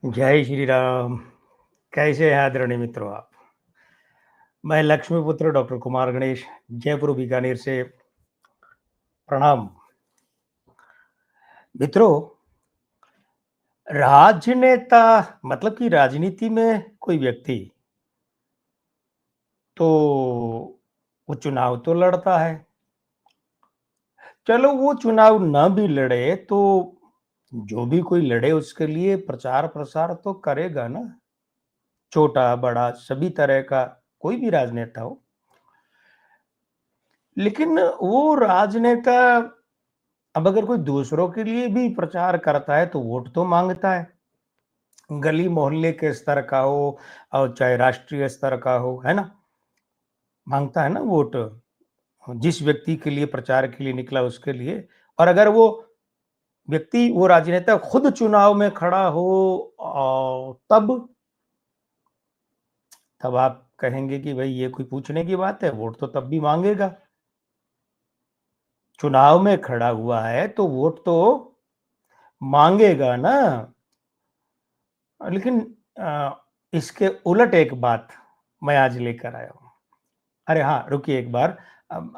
जय श्री राम। कैसे हैं आदरणीय मित्रों आप? मैं लक्ष्मीपुत्र डॉक्टर कुमार गणेश जयपुर बीकानेर से प्रणाम। मित्रों, राजनेता मतलब कि राजनीति में कोई व्यक्ति तो वो चुनाव तो लड़ता है। चलो वो चुनाव ना भी लड़े तो जो भी कोई लड़े उसके लिए प्रचार प्रसार तो करेगा ना, छोटा बड़ा सभी तरह का, कोई भी राजनेता हो। लेकिन वो राजनेता अब अगर कोई दूसरों के लिए भी प्रचार करता है तो वोट तो मांगता है। गली मोहल्ले के स्तर का हो और चाहे राष्ट्रीय स्तर का हो, है ना? मांगता है ना वोट, जिस व्यक्ति के लिए प्रचार के लिए निकला उसके लिए। और अगर वो व्यक्ति, वो राजनेता खुद चुनाव में खड़ा हो तब तब आप कहेंगे कि भाई ये कोई पूछने की बात है, वोट तो तब भी मांगेगा। चुनाव में खड़ा हुआ है तो वोट तो मांगेगा ना। लेकिन इसके उलट एक बात मैं आज लेकर आया हूँ। अरे हाँ, रुकिए एक बार।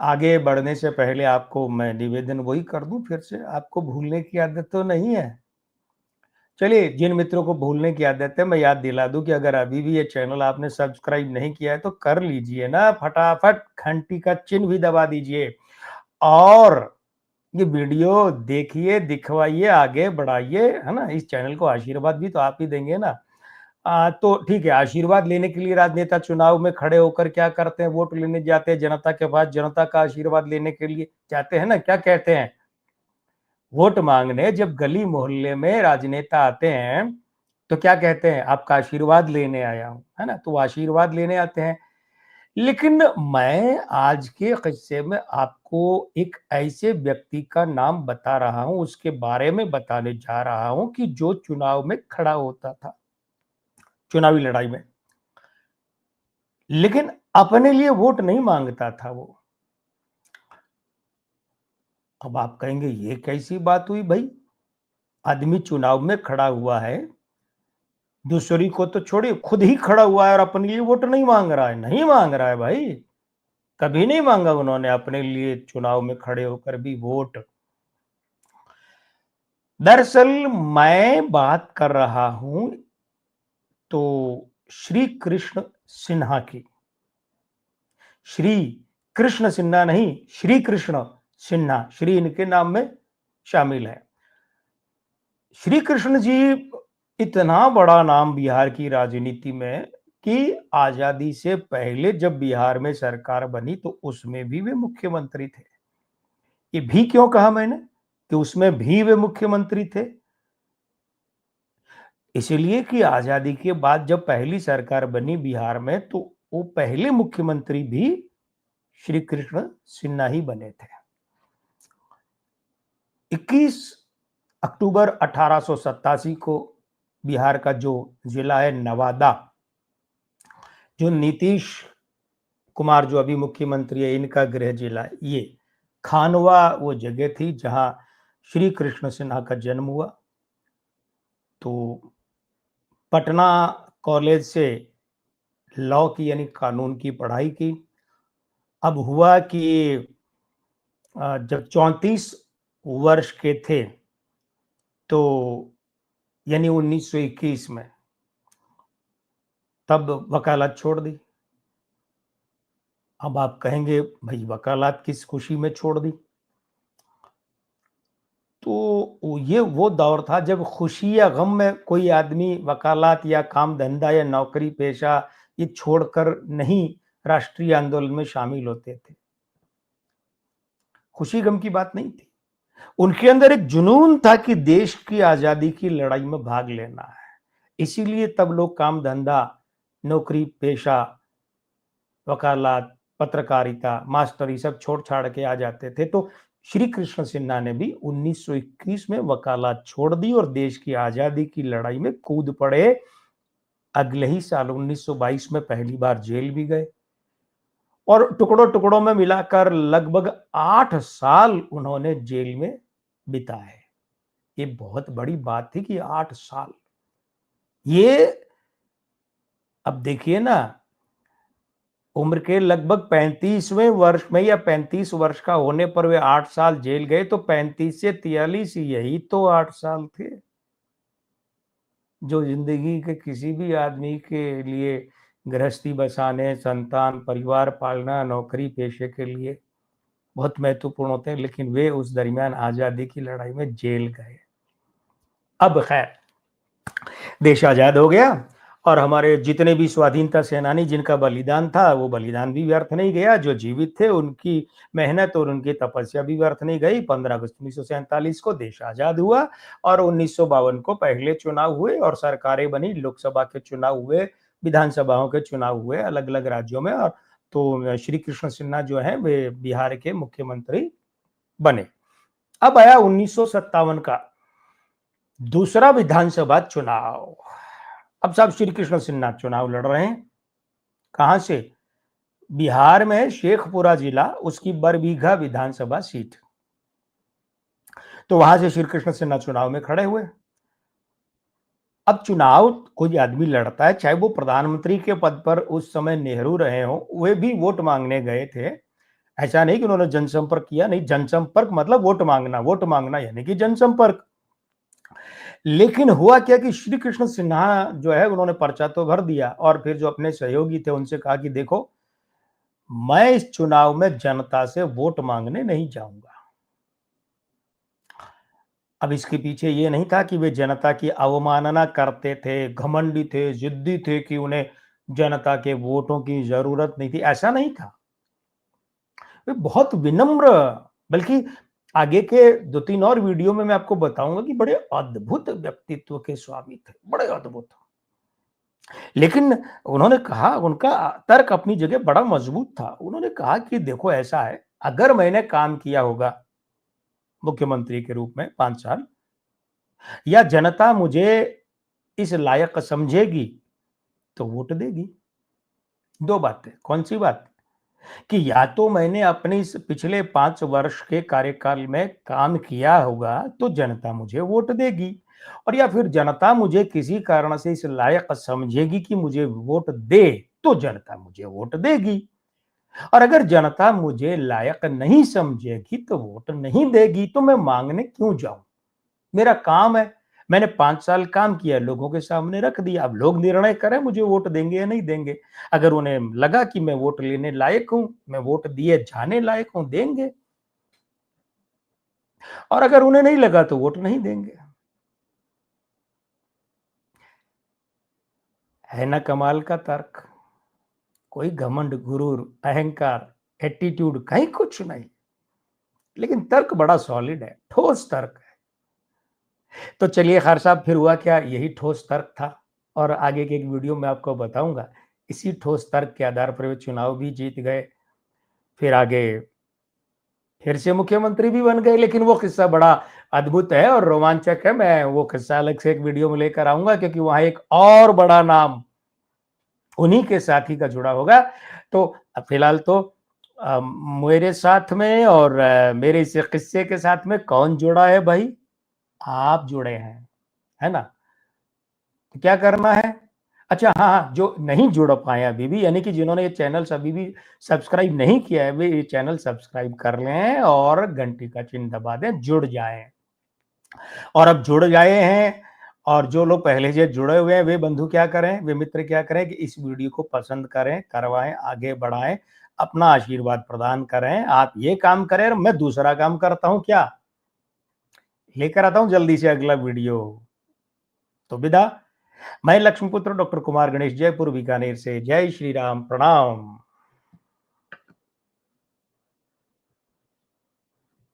आगे बढ़ने से पहले आपको मैं निवेदन वही कर दूँ फिर से, आपको भूलने की आदत तो नहीं है? चलिए, जिन मित्रों को भूलने की आदत है मैं याद दिला दूँ कि अगर अभी भी ये चैनल आपने सब्सक्राइब नहीं किया है तो कर लीजिए ना, फटाफट घंटी का चिन्ह भी दबा दीजिए। और ये वीडियो देखिए, दिखवाइए, आगे बढ़ाइए, है ना? इस चैनल को आशीर्वाद भी तो आप ही देंगे ना। तो ठीक है, आशीर्वाद लेने के लिए राजनेता चुनाव में खड़े होकर क्या करते हैं? वोट लेने जाते हैं जनता के पास, जनता का आशीर्वाद लेने के लिए जाते हैं ना। क्या कहते हैं? वोट मांगने जब गली मोहल्ले में राजनेता आते हैं तो क्या कहते हैं? आपका आशीर्वाद लेने आया हूं, है ना? तो वो आशीर्वाद लेने आते हैं। लेकिन मैं आज के किस्से में आपको एक ऐसे व्यक्ति का नाम बता रहा हूं, उसके बारे में बताने जा रहा हूं कि जो चुनाव में खड़ा होता था, चुनावी लड़ाई में, लेकिन अपने लिए वोट नहीं मांगता था वो। अब आप कहेंगे ये कैसी बात हुई भाई? आदमी चुनाव में खड़ा हुआ है, दूसरी को तो छोड़िए, खुद ही खड़ा हुआ है और अपने लिए वोट नहीं मांग रहा है। नहीं मांग रहा है भाई, कभी नहीं मांगा उन्होंने अपने लिए चुनाव में खड़े होकर भी वोट। दरअसल मैं बात कर रहा हूं तो श्री कृष्ण सिन्हा की। श्री कृष्ण सिन्हा नहीं, श्री कृष्ण सिन्हा, श्री इनके नाम में शामिल है। श्री कृष्ण जी इतना बड़ा नाम बिहार की राजनीति में कि आजादी से पहले जब बिहार में सरकार बनी तो उसमें भी वे मुख्यमंत्री थे। ये भी क्यों कहा मैंने कि उसमें भी वे मुख्यमंत्री थे? इसलिए कि आजादी के बाद जब पहली सरकार बनी बिहार में तो वो पहले मुख्यमंत्री भी श्री कृष्ण सिन्हा ही बने थे। 21 अक्टूबर 1887 को बिहार का जो जिला है नवादा, जो नीतीश कुमार जो अभी मुख्यमंत्री है इनका गृह जिला है, ये खानवा वो जगह थी जहां श्री कृष्ण सिन्हा का जन्म हुआ। तो पटना कॉलेज से लॉ की यानी कानून की पढ़ाई की। अब हुआ कि जब 34 वर्ष के थे तो यानी 1921 में, तब वकालत छोड़ दी। अब आप कहेंगे भाई वकालत किस खुशी में छोड़ दी? तो ये वो दौर था जब खुशी या गम में कोई आदमी वकालत या काम धंधा या नौकरी पेशा ये छोड़कर नहीं राष्ट्रीय आंदोलन में शामिल होते थे। खुशी गम की बात नहीं थी, उनके अंदर एक जुनून था कि देश की आजादी की लड़ाई में भाग लेना है। इसीलिए तब लोग काम धंधा, नौकरी पेशा, वकालत, पत्रकारिता, मास्टरी सब छोड़ छाड़ के आ जाते थे। तो श्री कृष्ण सिन्हा ने भी 1921 में वकालत छोड़ दी और देश की आजादी की लड़ाई में कूद पड़े। अगले ही साल 1922 में पहली बार जेल भी गए और टुकड़ों टुकड़ों में मिलाकर लगभग 8 साल उन्होंने जेल में बिताए। ये बहुत बड़ी बात थी कि 8 साल ये अब देखिए ना, उम्र के लगभग 35वें वर्ष में या 35 वर्ष का होने पर वे 8 साल जेल गए, तो 35 से 43 यही तो 8 साल थे, जो ज़िंदगी के किसी भी आदमी के लिए गृहस्थी बसाने, संतान, परिवार पालना, नौकरी पेशे के लिए बहुत महत्वपूर्ण होते हैं, लेकिन वे उस दरमियान आज़ादी की लड़ाई में जेल गए। अब खैर देश आज़ाद हो गया और हमारे जितने भी स्वाधीनता सेनानी जिनका बलिदान था, वो बलिदान भी व्यर्थ नहीं गया। जो जीवित थे, उनकी मेहनत और उनकी तपस्या भी व्यर्थ नहीं गई। 15 अगस्त 1947 को देश आज़ाद हुआ और 1952 को पहले चुनाव हुए और सरकारें बनी, लोकसभा के चुनाव हुए, विधानसभाओं के चुनाव हुए अलग-अलग राज्यों में। और तो श्री कृष्ण सिन्हा जो हैं, वे बिहार के मुख्यमंत्री बने। अब आया 1957 का दूसरा विधानसभा चुनाव। अब साहब श्री कृष्ण सिन्हा चुनाव लड़ रहे हैं। कहां से? बिहार में शेखपुरा जिला, उसकी बरबीघा विधानसभा सीट। तो वहां से श्री कृष्ण सिन्हा चुनाव में खड़े हुए। अब चुनाव कोई आदमी लड़ता है, चाहे वो प्रधानमंत्री के पद पर उस समय नेहरू रहे हो, वे भी वोट मांगने गए थे। ऐसा नहीं कि उन्होंने जनसंपर्क किया, नहीं, जनसंपर्क मतलब वोट मांगना यानी कि जनसंपर्क। लेकिन हुआ क्या कि श्री कृष्ण सिन्हा जो है, उन्होंने पर्चा तो भर दिया और फिर जो अपने सहयोगी थे उनसे कहा कि देखो, मैं इस चुनाव में जनता से वोट मांगने नहीं जाऊंगा। अब इसके पीछे ये नहीं था कि वे जनता की अवमानना करते थे, घमंडी थे, जिद्दी थे कि उन्हें जनता के वोटों की जरूरत नहीं थी, ऐसा नहीं था। वे बहुत विनम्र, बल्कि आगे के 2-3 और वीडियो में मैं आपको बताऊंगा कि बड़े अद्भुत व्यक्तित्व के स्वामी थे, बड़े अद्भुत। लेकिन उन्होंने कहा, उनका तर्क अपनी जगह बड़ा मजबूत था। उन्होंने कहा कि देखो ऐसा है, अगर मैंने काम किया होगा मुख्यमंत्री के रूप में 5 साल, या जनता मुझे इस लायक समझेगी तो वोट देगी। 2 बातें। कौन सी बात? कि या तो मैंने अपने इस पिछले 5 वर्ष के कार्यकाल में काम किया होगा तो जनता मुझे वोट देगी, और या फिर जनता मुझे किसी कारण से इस लायक समझेगी कि मुझे वोट दे, तो जनता मुझे वोट देगी। और अगर जनता मुझे लायक नहीं समझेगी तो वोट नहीं देगी, तो मैं मांगने क्यों जाऊं? मेरा काम है, मैंने 5 साल काम किया, लोगों के सामने रख दिया, अब लोग निर्णय करें मुझे वोट देंगे या नहीं देंगे। अगर उन्हें लगा कि मैं वोट लेने लायक हूं, मैं वोट दिए जाने लायक हूं, देंगे, और अगर उन्हें नहीं लगा तो वोट नहीं देंगे। है ना कमाल का तर्क? कोई घमंड, गुरूर, अहंकार, एटीट्यूड कहीं कुछ नहीं, लेकिन तर्क बड़ा सॉलिड है, ठोस तर्क है। तो चलिए खैर साहब, फिर हुआ क्या? यही ठोस तर्क था और आगे के एक वीडियो में आपको बताऊंगा। इसी ठोस तर्क के आधार पर वे चुनाव भी जीत गए, फिर आगे फिर से मुख्यमंत्री भी बन गए। लेकिन वो किस्सा बड़ा अद्भुत है और रोमांचक है, मैं वो किस्सा अलग से एक वीडियो में लेकर आऊंगा, क्योंकि वहां एक और बड़ा नाम उन्हीं के साथी का जुड़ा होगा। तो फिलहाल तो मेरे साथ में और मेरे इस किस्से के साथ में कौन जुड़ा है भाई? आप जुड़े हैं, है ना? तो क्या करना है? अच्छा हाँ, हाँ, जो नहीं जुड़ पाए अभी भी, यानी कि जिन्होंने ये चैनल अभी भी सब्सक्राइब नहीं किया है, वे ये चैनल सब्सक्राइब कर लें और घंटी का चिन्ह दबा दें, जुड़ जाएं। और अब जुड़ गए हैं, और जो लोग पहले से जुड़े हुए हैं, वे बंधु क्या करें, वे मित्र क्या करें कि इस वीडियो को पसंद करें, करवाएं, आगे बढ़ाएं, अपना आशीर्वाद प्रदान करें। आप ये काम करें और मैं दूसरा काम करता हूं, क्या लेकर आता हूं जल्दी से अगला वीडियो। तो विदा। मैं लक्ष्मीपुत्र डॉक्टर कुमार गणेश, जयपुर बीकानेर से। जय श्री राम, प्रणाम।